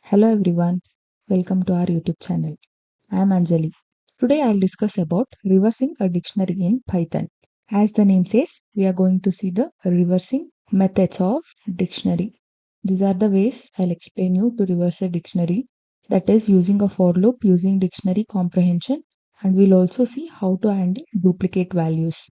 Hello everyone, welcome to our YouTube channel. I am Anjali. Today I'll discuss about reversing a dictionary in Python. As the name says, we are going to see the reversing methods of dictionary. These are the ways I'll explain you to reverse a dictionary, that is using a for loop using dictionary comprehension, and we'll also see how to handle duplicate values.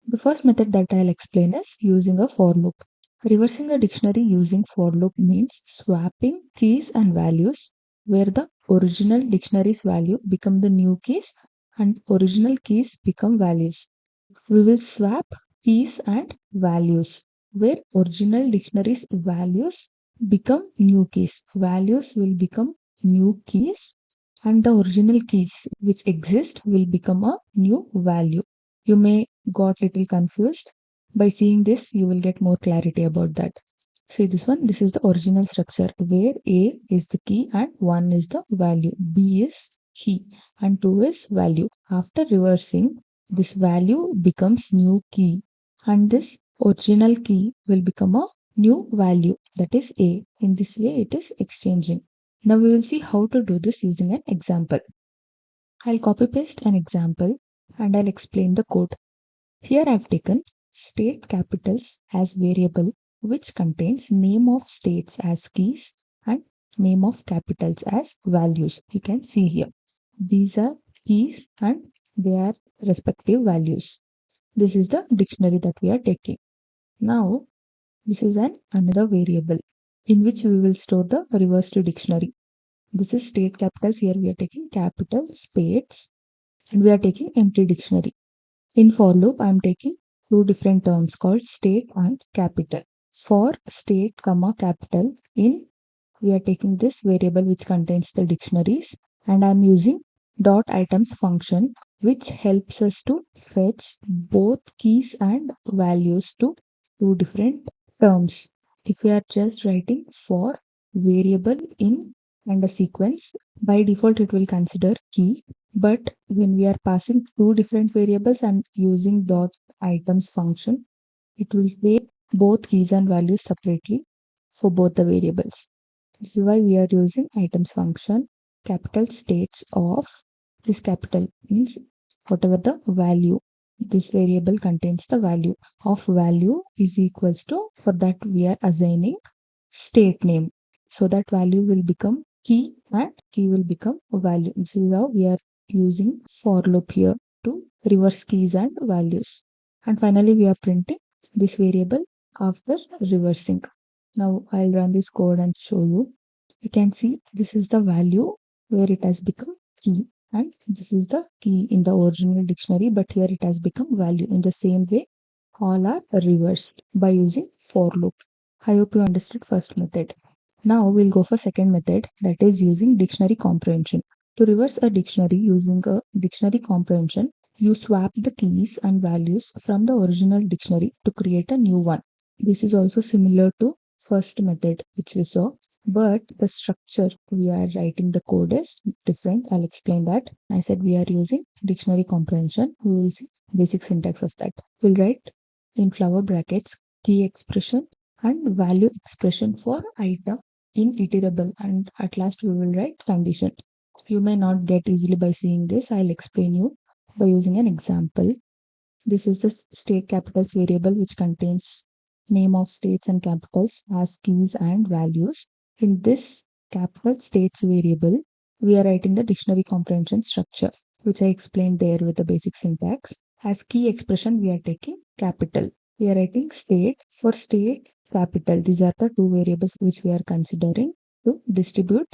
The first method that I'll explain is using a for loop. Reversing a dictionary using for loop means swapping keys and values where the original dictionary's value become the new keys and original keys become values. We will swap keys and values where original dictionary's values become new keys. Values will become new keys and the original keys which exist will become a new value. You may got little confused. By seeing this, you will get more clarity about that. See this one, this is the original structure where A is the key and 1 is the value, B is key and 2 is value. After reversing, this value becomes new key and this original key will become a new value, that is A. In this way it is exchanging. Now we will see how to do this using an example. I'll copy paste an example and I'll explain the code. Here I've taken state capitals as variable which contains name of states as keys and name of capitals as values. You can see here. These are keys and they are respective values. This is the dictionary that we are taking. Now this is an another variable in which we will store the reversed dictionary. This is state capitals. Here we are taking capital spades and we are taking empty dictionary. In for loop, I am taking two different terms called state and capital. For state, comma capital, in we are taking this variable which contains the dictionaries, and I am using dot items function which helps us to fetch both keys and values to two different terms. If we are just writing for variable in and a sequence, by default it will consider key, but when we are passing two different variables and using dot items function, it will take both keys and values separately for both the variables. This is why we are using items function. Capital states of this capital means whatever the value, this variable contains the value of value is equals to, for that we are assigning state name. So that value will become key and key will become a value. This is how we are using for loop here to reverse keys and values. And finally we are printing this variable after reversing. Now I'll run this code and show you. You can see this is the value where it has become key and this is the key in the original dictionary, but here it has become value. In the same way, all are reversed by using for loop. I hope you understood first method. Now we'll go for second method, that is using dictionary comprehension. To reverse a dictionary using a dictionary comprehension, you swap the keys and values from the original dictionary to create a new one. This is also similar to first method which we saw, but the structure we are writing the code is different. I'll explain that. I said we are using dictionary comprehension. We will see basic syntax of that. We'll write in flower brackets key expression and value expression for item in iterable, and at last we will write condition. You may not get easily by seeing this. I'll explain you by using an example. This is the state capitals variable which contains name of states and capitals as keys and values. In this capital states variable, we are writing the dictionary comprehension structure, which I explained there with the basic syntax. As key expression, we are taking capital. We are writing state for state capital. These are the two variables which we are considering to distribute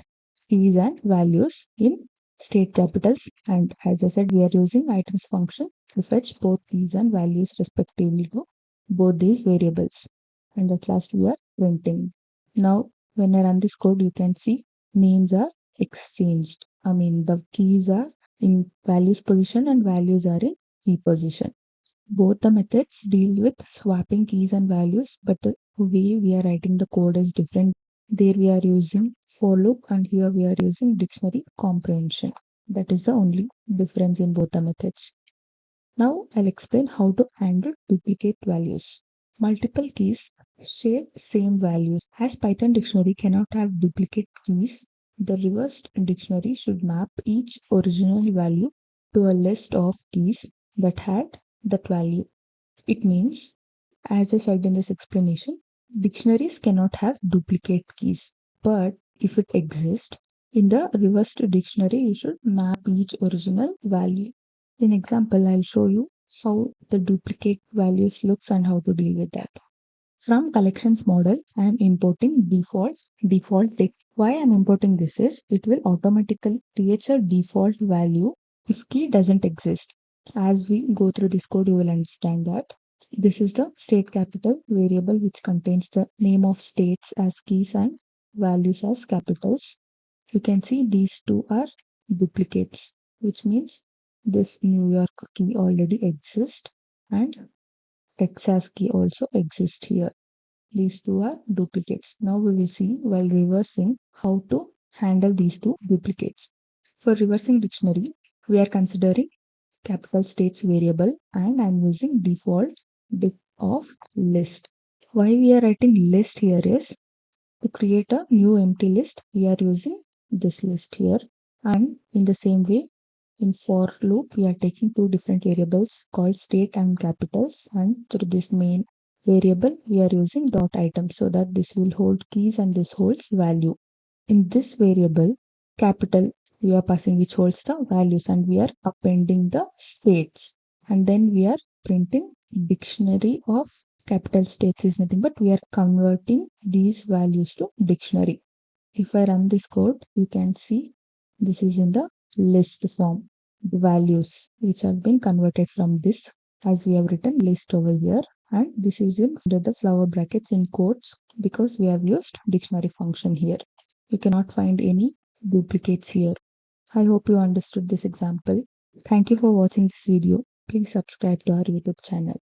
keys and values in state capitals. And as I said, we are using items function to fetch both keys and values respectively to both these variables. And at last we are printing. Now when I run this code, you can see names are exchanged. I mean the keys are in values position and values are in key position. Both the methods deal with swapping keys and values, but the way we are writing the code is different. There we are using for loop and here we are using dictionary comprehension. That is the only difference in both the methods. Now I'll explain how to handle duplicate values. Multiple keys share same values. As Python dictionary cannot have duplicate keys, The reversed dictionary should map each original value to a list of keys that had that value. It means, as I said in this explanation, dictionaries cannot have duplicate keys. But if it exists, in the reversed dictionary, you should map each original value. In example, I'll show you how the duplicate values looks and how to deal with that. From collections model, I am importing default tick. Why I am importing this is it will automatically creates a default value if key doesn't exist. As we go through this code, you will understand that this is the state capital variable which contains the name of states as keys and values as capitals. You can see these two are duplicates, which means this New York key already exists and Texas key also exists here. These two are duplicates. Now we will see while reversing how to handle these two duplicates. For reversing dictionary, we are considering capital states variable and I'm using default diff of list. Why we are writing list here is to create a new empty list, we are using this list here. And in the same way, in for loop, we are taking two different variables called state and capitals. And through this main variable, we are using dot item so that this will hold keys and this holds value. In this variable, capital, we are passing which holds the values and we are appending the states. And then we are printing dictionary of capital states is nothing but we are converting these values to dictionary. If I run this code, you can see this is in the list form. The values which have been converted from this as we have written list over here and this is in under the flower brackets in quotes because we have used dictionary function here. You cannot find any duplicates here. I hope you understood this example. Thank you for watching this video. Please subscribe to our YouTube channel.